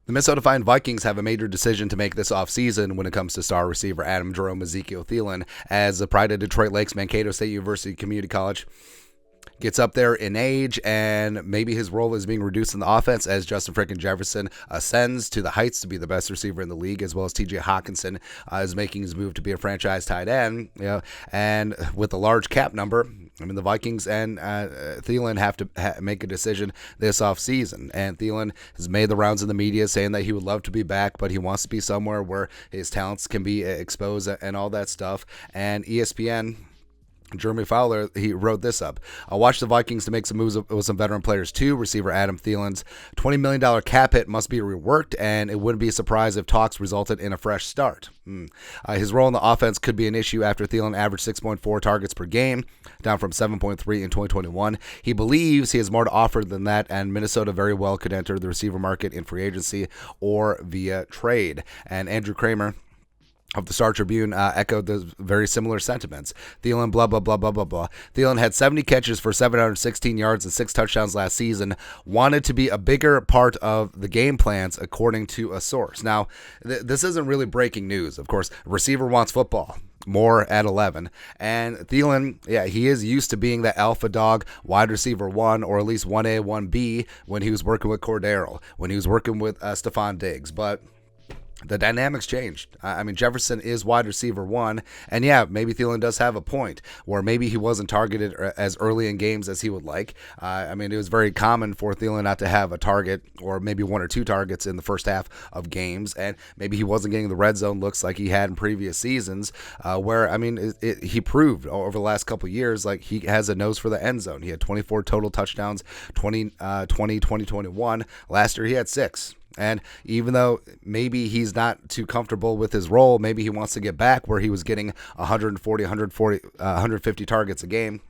The Minnesota Vikings have a major decision to make this offseason when it comes to star receiver Adam Thielen, as the pride of Detroit Lakes Mankato State University Community College gets up there in age, and maybe his role is being reduced in the offense as Justin frickin' Jefferson ascends to the heights to be the best receiver in the league, as well as TJ Hawkinson is making his move to be a franchise tight end. And with a large cap number, I mean, the Vikings and Thielen have to make a decision this offseason. And Thielen has made the rounds in the media saying that he would love to be back, but he wants to be somewhere where his talents can be exposed and all that stuff. And ESPN, Jeremy Fowler, he wrote this up. I'll watch the Vikings to make some moves with some veteran players too. Receiver Adam Thielen's $20 million cap hit must be reworked, and it wouldn't be a surprise if talks resulted in a fresh start. His role in the offense could be an issue after Thielen averaged 6.4 targets per game, down from 7.3 in 2021. He believes he has more to offer than that, and Minnesota very well could enter the receiver market in free agency or via trade. And Andrew Krammer of the Star Tribune echoed the very similar sentiments. Thielen, blah, blah, blah, blah, blah, blah. Thielen had 70 catches for 716 yards and 6 touchdowns last season. Wanted to be a bigger part of the game plans, according to a source. Now, this isn't really breaking news. Of course, receiver wants football. More at 11. And Thielen, he is used to being the alpha dog, wide receiver 1, or at least 1A, 1B, when he was working with Cordero, when he was working with Stephon Diggs. But the dynamics changed. I mean, Jefferson is wide receiver 1, and maybe Thielen does have a point, or maybe he wasn't targeted as early in games as he would like. I mean, it was very common for Thielen not to have a target, or maybe 1 or 2 targets in the first half of games, and maybe he wasn't getting the red zone looks like he had in previous seasons, where, I mean, he proved over the last couple of years like he has a nose for the end zone. He had 24 total touchdowns, 2021. Last year he had 6. And even though maybe he's not too comfortable with his role, maybe he wants to get back where he was getting 150 targets a game,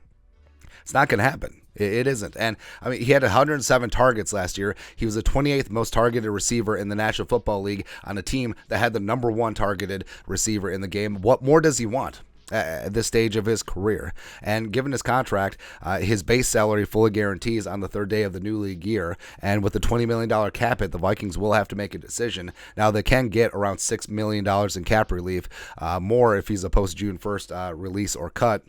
it's not going to happen. It isn't. And I mean, he had 107 targets last year. He was the 28th most targeted receiver in the National Football League on a team that had the number 1 targeted receiver in the game. What more does he want at this stage of his career? And given his contract, his base salary fully guarantees on the 3rd day of the new league year, and with the $20 million cap hit, the Vikings will have to make a decision. Now, they can get around $6 million in cap relief, more if he's a post-June 1st release or cut.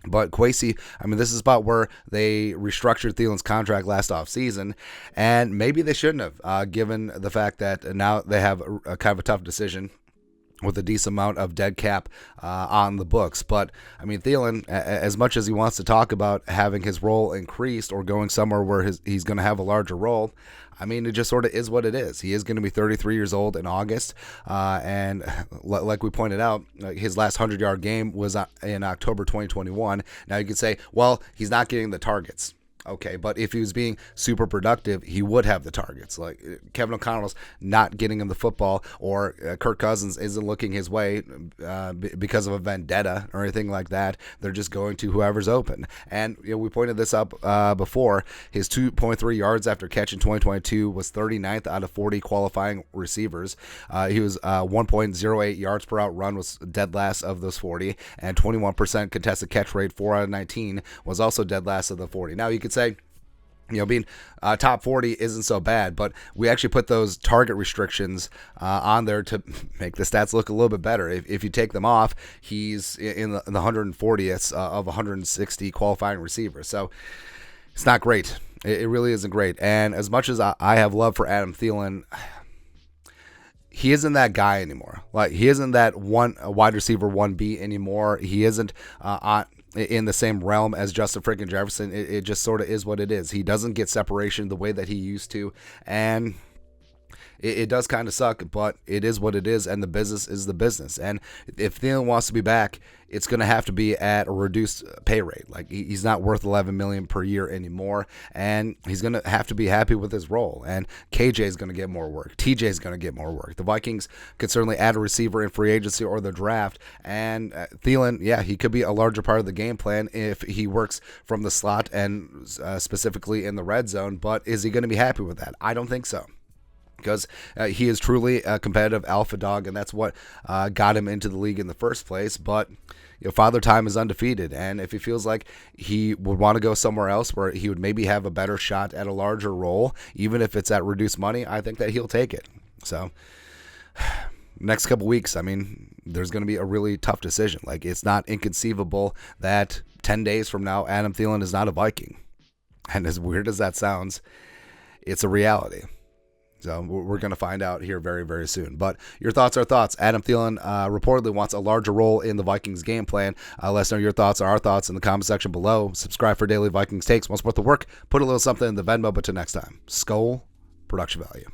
But Kwesi, I mean, this is about where they restructured Thielen's contract last offseason, and maybe they shouldn't have, given the fact that now they have a kind of a tough decision with a decent amount of dead cap on the books. But, I mean, Thielen, as much as he wants to talk about having his role increased or going somewhere where he's going to have a larger role, I mean, it just sort of is what it is. He is going to be 33 years old in August, and like we pointed out, his last 100-yard game was in October 2021. Now, you could say, well, he's not getting the targets. Okay, but if he was being super productive, he would have the targets. Like Kevin O'Connell's not getting him the football, or Kirk Cousins isn't looking his way because of a vendetta or anything like that. They're just going to whoever's open. And we pointed this up before. His 2.3 yards after catch in 2022 was 39th out of 40 qualifying receivers. He was 1.08 yards per out run, was dead last of those 40, and 21% contested catch rate, 4 out of 19, was also dead last of the 40. Now, you could say, being top 40 isn't so bad, but we actually put those target restrictions on there to make the stats look a little bit better. If you take them off, he's in the 140th of 160 qualifying receivers. So it's not great. It really isn't great. And as much as I have love for Adam Thielen, he isn't that guy anymore. Like, he isn't that wide receiver 1B anymore. He isn't in the same realm as Justin frickin' Jefferson. It just sort of is what it is. He doesn't get separation the way that he used to, and it does kind of suck, but it is what it is, and the business is the business. And if Thielen wants to be back, it's going to have to be at a reduced pay rate. Like, he's not worth $11 million per year anymore, and he's going to have to be happy with his role. And KJ is going to get more work. TJ is going to get more work. The Vikings could certainly add a receiver in free agency or the draft, and Thielen, he could be a larger part of the game plan if he works from the slot and specifically in the red zone. But is he going to be happy with that? I don't think so, because he is truly a competitive alpha dog, and that's what got him into the league in the first place. But Father Time is undefeated, and if he feels like he would want to go somewhere else where he would maybe have a better shot at a larger role, even if it's at reduced money, I think that he'll take it. So next couple weeks, I mean, there's going to be a really tough decision. Like, it's not inconceivable that 10 days from now, Adam Thielen is not a Viking. And as weird as that sounds, it's a reality. So we're going to find out here very, very soon. But your thoughts are thoughts. Adam Thielen reportedly wants a larger role in the Vikings game plan. Let us know your thoughts or our thoughts in the comment section below. Subscribe for daily Vikings takes. Want to support the work? Put a little something in the Venmo. But till next time, Skull Production Value.